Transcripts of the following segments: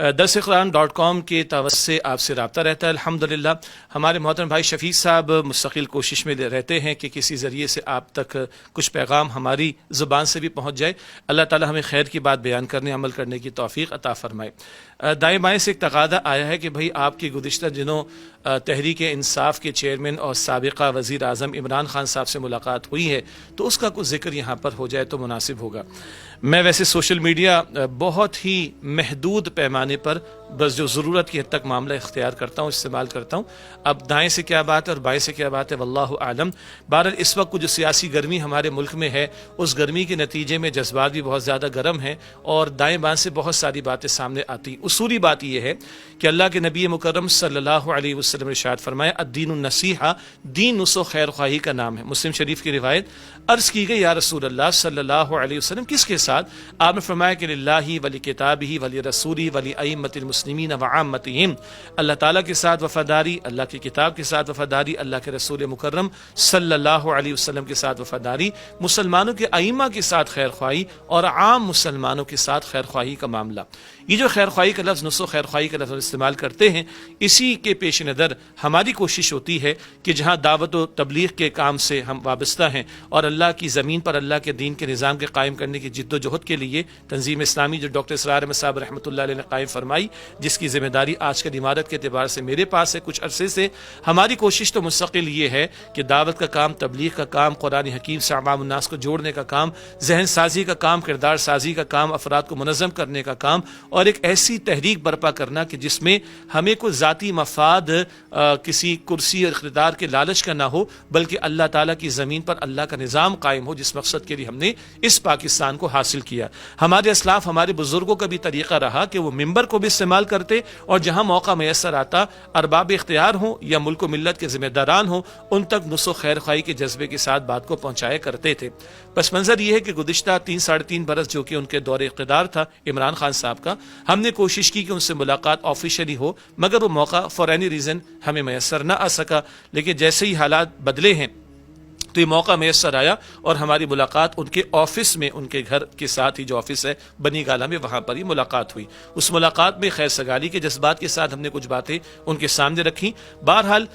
درسقرآن.com کے توسط سے آپ سے رابطہ رہتا ہے الحمدللہ۔ ہمارے محترم بھائی شفیق صاحب مستقل کوشش میں رہتے ہیں کہ کسی ذریعے سے آپ تک کچھ پیغام ہماری زبان سے بھی پہنچ جائے۔ اللہ تعالی ہمیں خیر کی بات بیان کرنے عمل کرنے کی توفیق عطا فرمائے۔ دائیں بائیں سے ایک تقاضا آیا ہے کہ بھائی آپ کی گزشتہ دنوں تحریک انصاف کے چیئرمین اور سابقہ وزیر اعظم عمران خان صاحب سے ملاقات ہوئی ہے، تو اس کا کچھ ذکر یہاں پر ہو جائے تو مناسب ہوگا۔ میں ویسے سوشل میڈیا بہت ہی محدود پیمانے پر بس جو ضرورت کی حد تک معاملہ اختیار کرتا ہوں، استعمال کرتا ہوں۔ اب دائیں سے کیا بات ہے اور بائیں سے کیا بات ہے واللہ اعلم۔ بہرحال اس وقت جو سیاسی گرمی ہمارے ملک میں ہے، اس گرمی کے نتیجے میں جذبات بھی بہت زیادہ گرم ہیں اور دائیں بائیں سے بہت ساری باتیں سامنے آتی۔ اصولی بات یہ ہے کہ اللہ کے نبی مکرم صلی اللہ علیہ وسلم نے ارشاد فرمایا الدین النصیحہ، دین نصح و خیر خواہی کا نام ہے۔ مسلم شریف کی روایت، عرض کی گئی یا رسول اللہ صلی اللہ علیہ وسلم کس کے ساتھ؟ آپ نے فرمایا کہ للہ ولی کتابہ ولی رسولہ ولی ائمۃ المسلمین وعامتہم، اللہ تعالیٰ کے ساتھ وفاداری، اللہ کی کتاب کے ساتھ وفاداری، اللہ کے رسول مکرم صلی اللہ علیہ وسلم کے ساتھ وفاداری، مسلمانوں کے ائمہ کے ساتھ خیر خواہی اور عام مسلمانوں کے ساتھ خیر خواہی کا معاملہ۔ یہ جو خیر خواہی کا لفظ، نصح و خیر خواہی کا لفظ استعمال کرتے ہیں، اسی کے پیش نظر ہماری کوشش ہوتی ہے کہ جہاں دعوت و تبلیغ کے کام سے ہم وابستہ ہیں اور اللہ کی زمین پر اللہ کے دین کے نظام کے قائم کرنے کی جد و جہد کے لیے تنظیم اسلامی جو ڈاکٹر اسرار احمد صاحب رحمۃ اللہ علیہ نے قائم فرمائی، جس کی ذمہ داری آج کل عمارت کے اعتبار سے میرے پاس ہے کچھ عرصے سے، ہماری کوشش تو مستقل یہ ہے کہ دعوت کا کام، تبلیغ کا کام، قرآن حکیم سے عوام الناس کو جوڑنے کا کام، ذہن سازی کا کام، کردار سازی کا کام، افراد کو منظم کرنے کا کام، اور ایک ایسی تحریک برپا کرنا کہ جس میں ہمیں کوئی ذاتی مفاد کسی کرسی اور اقتدار کے لالچ کا نہ ہو، بلکہ اللہ تعالیٰ کی زمین پر اللہ کا نظام قائم ہو، جس مقصد کے لیے ہم نے اس پاکستان کو حاصل کیا۔ ہمارے اسلاف، ہمارے بزرگوں کا بھی طریقہ رہا کہ وہ ممبر کو بھی استعمال کرتے اور جہاں موقع میسر آتا، ارباب اختیار ہوں یا ملک و ملت کے ذمہ داران ہوں، ان تک نصح و خیر خواہی کے جذبے کے ساتھ بات کو پہنچایا کرتے تھے۔ پس منظر یہ ہے کہ گزشتہ 3-3.5 برس جو کہ ان کے دور اقتدار تھا عمران خان صاحب کا، ہم نے کوشش کی کہ ان سے ملاقات آفیشلی ہو، مگر وہ موقع فار اینی ریزن ہمیں میسر نہ آ سکا۔ لیکن جیسے ہی حالات بدلے ہیں تو یہ موقع میسر آیا اور ہماری ملاقات ان کے آفس میں، ان کے گھر کے ساتھ ہی جو آفس ہے بنی گالہ میں، وہاں پر ہی ملاقات ہوئی۔ اس ملاقات میں خیر سگالی کے جذبات کے ساتھ ہم نے کچھ باتیں ان کے سامنے رکھیں۔ بہرحال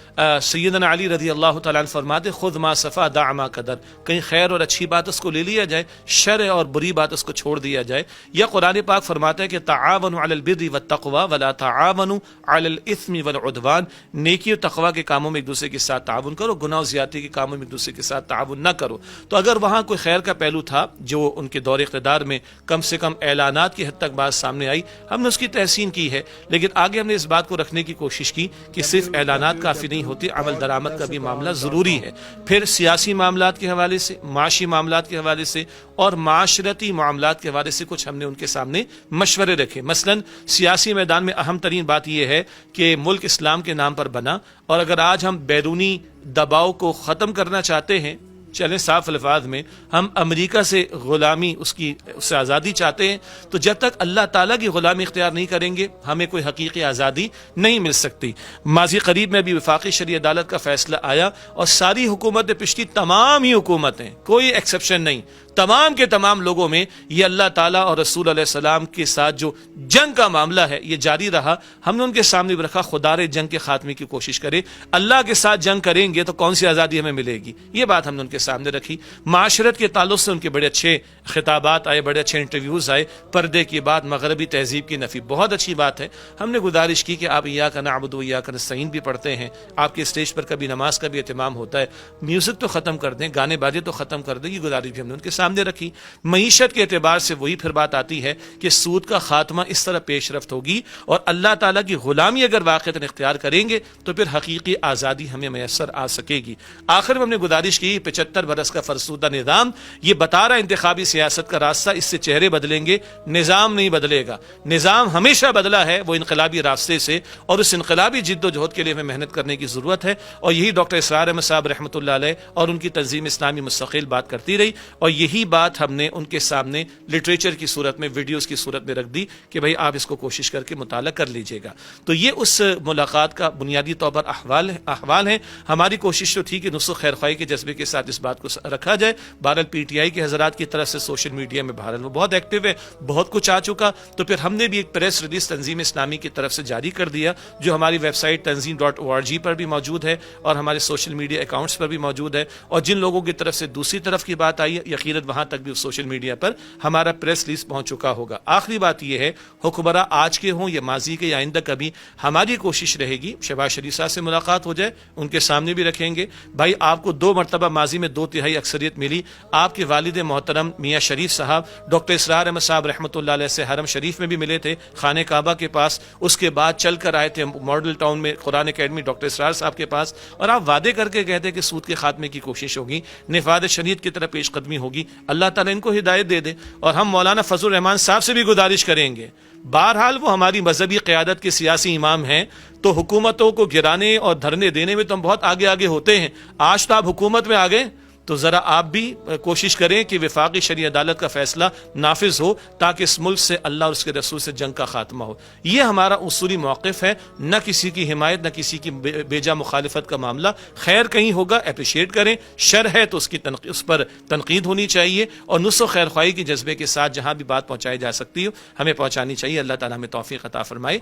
سیدنا علی رضی اللہ تعالیٰ عنہ فرماتے خذ ما صفا دع ما قدر، کہیں خیر اور اچھی بات اس کو لے لیا جائے، شر اور بری بات اس کو چھوڑ دیا جائے۔ یا قرآن پاک فرماتا ہے کہ تعاونوا علی البر والتقوی ولا تعاونوا علی الاثم والعدوان، نیکی اور تقوی کے کاموں میں ایک دوسرے کے ساتھ تعاون کرو، گناہ و زیادتی کے کاموں میں ایک دوسرے کے ساتھ تعاون نہ کرو۔ تو اگر وہاں کوئی خیر کا پہلو تھا جو ان کے دور اقتدار میں کم سے کم اعلانات کی حد تک بات سامنے آئی، ہم نے اس کی تحسین کی ہے، لیکن آگے ہم نے اس بات کو رکھنے کی کوشش کی کہ صرف اعلانات کافی نہیں ہوتی، عمل درآمد کا بھی معاملہ ضروری ہے۔ پھر سیاسی معاملات کے حوالے سے، معاشی معاملات کے حوالے سے اور معاشرتی معاملات کے حوالے سے کچھ ہم نے ان کے سامنے مشورے رکھے۔ مثلا سیاسی میدان میں اہم ترین بات یہ ہے کہ ملک اسلام کے نام پر بنا، اور اگر آج ہم بیرونی دباؤ کو ختم کرنا چاہتے ہیں، چلیں صاف الفاظ میں ہم امریکہ سے غلامی، اس سے آزادی چاہتے ہیں، تو جب تک اللہ تعالیٰ کی غلامی اختیار نہیں کریں گے ہمیں کوئی حقیقی آزادی نہیں مل سکتی۔ ماضی قریب میں بھی وفاقی شرعی عدالت کا فیصلہ آیا اور ساری حکومتیں، پچھلی تمام ہی حکومتیں، کوئی ایکسیپشن نہیں، تمام کے تمام لوگوں میں یہ اللہ تعالیٰ اور رسول علیہ السلام کے ساتھ جو جنگ کا معاملہ ہے یہ جاری رہا۔ ہم نے ان کے سامنے بھی رکھا خدا رے جنگ کے خاتمے کی کوشش کرے، اللہ کے ساتھ جنگ کریں گے تو کون سی آزادی ہمیں ملے گی، یہ بات ہم نے ان کے سامنے رکھی۔ معاشرت کے تعلق سے ان کے بڑے اچھے خطابات آئے، بڑے اچھے انٹرویوز آئے، پردے کی بات، مغربی تہذیب کی نفی، بہت اچھی بات ہے۔ ہم نے گزارش کی کہ آپ ایاک نعبد و ایاک نستعین بھی پڑھتے ہیں، آپ کے اسٹیج پر کبھی نماز کا بھی اہتمام ہوتا ہے، میوزک تو ختم کر دیں، گانے بازے تو ختم کر دیں، یہ گزارش بھی ہم نے ان کے سامنے رکھی۔ معیشت کے اعتبار سے وہی پھر بات آتی ہے کہ سود کا خاتمہ اس طرح پیش رفت ہوگی اور اللہ تعالیٰ کی غلامی اگر واقعتاً اختیار کریں گے تو پھر حقیقی آزادی ہمیں میسر آ سکے گی۔ آخر میں ہم نے گزارش کی 75 برس کا فرسودہ نظام یہ بتا رہا انتخابی سیاست کا راستہ، اس سے چہرے بدلیں گے، نظام نہیں بدلے گا۔ نظام ہمیشہ بدلا ہے وہ انقلابی راستے سے، اور اس انقلابی جد و جہد کے لیے ہمیں محنت کرنے کی ضرورت ہے، اور یہی ڈاکٹر اسرار احمد صاحب رحمۃ اللہ علیہ اور ان کی تنظیم اسلامی مستقل بات کرتی رہی، اور یہی یہی بات ہم نے ان کے سامنے لٹریچر کی صورت میں، ویڈیوز کی صورت میں رکھ دی کہ بھئی آپ اس کو کوشش کر کے مطالعہ کر لیجئے گا. تو یہ اس ملاقات کا بنیادی طور پر احوال ہیں. ہماری کوشش تو تھی کہ نصح و خیر خواہی کے جذبے کے ساتھ اس بات کو رکھا جائے. بہرحال پی ٹی آئی کے حضرات کی طرف سے سوشل میڈیا میں بہرحال وہ بہت ایکٹیو ہے، بہت کچھ آ چکا. تو پھر ہم نے بھی ایک پریس ریلیز تنظیم اسلامی کی طرف سے جاری کر دیا، جو ہماری ویب سائٹ tanzim.org پر بھی موجود ہے اور ہمارے سوشل میڈیا اکاؤنٹس پر بھی موجود ہے. اور جن لوگوں کی طرف سے دوسری طرف کی بات آئی ہے، یقیناً وہاں تک بھی سوشل میڈیا پر ہمارا پریس ریلیز پہنچ چکا ہوگا. آخری بات یہ ہے، حکمراں آج کے ہوں یا ماضی کے یا آئندہ کبھی، ہماری کوشش رہے گی شہباز شریف صاحب سے ملاقات ہو جائے، ان کے سامنے بھی رکھیں گے بھائی آپ کو 2 مرتبہ ماضی میں 2/3 اکثریت ملی. آپ کے والد محترم میاں شریف صاحب ڈاکٹر اسرار احمد صاحب رحمۃ اللہ علیہ سے حرم شریف میں بھی ملے تھے، خانہ کعبہ کے پاس. اس کے بعد چل کر آئے تھے ماڈل ٹاؤن میں قرآن اکیڈمی ڈاکٹر اسرار صاحب کے پاس، اور آپ وعدے کر کے کہتے کہ سود کے خاتمے کی کوشش ہوگی، نفاذ شریعت کی طرف پیش قدمی ہوگی. اللہ تعالیٰ ان کو ہدایت دے دے. اور ہم مولانا فضل الرحمان صاحب سے بھی گزارش کریں گے، بہرحال وہ ہماری مذہبی قیادت کے سیاسی امام ہیں، تو حکومتوں کو گرانے اور دھرنے دینے میں تو ہم بہت آگے آگے ہوتے ہیں. آج تو آپ حکومت میں آ گئے، تو ذرا آپ بھی کوشش کریں کہ وفاقی شرعی عدالت کا فیصلہ نافذ ہو، تاکہ اس ملک سے اللہ اور اس کے رسول سے جنگ کا خاتمہ ہو. یہ ہمارا اصولی موقف ہے، نہ کسی کی حمایت نہ کسی کی بیجا مخالفت کا معاملہ. خیر کہیں ہوگا اپریشیٹ کریں، شر ہے تو اس پر تنقید ہونی چاہیے، اور نصح و خیر خواہی کے جذبے کے ساتھ جہاں بھی بات پہنچائی جا سکتی ہو ہمیں پہنچانی چاہیے. اللہ تعالیٰ ہمیں توفیق عطا فرمائے.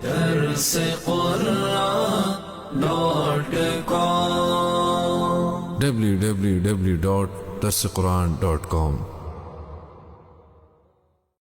www.darsequran.com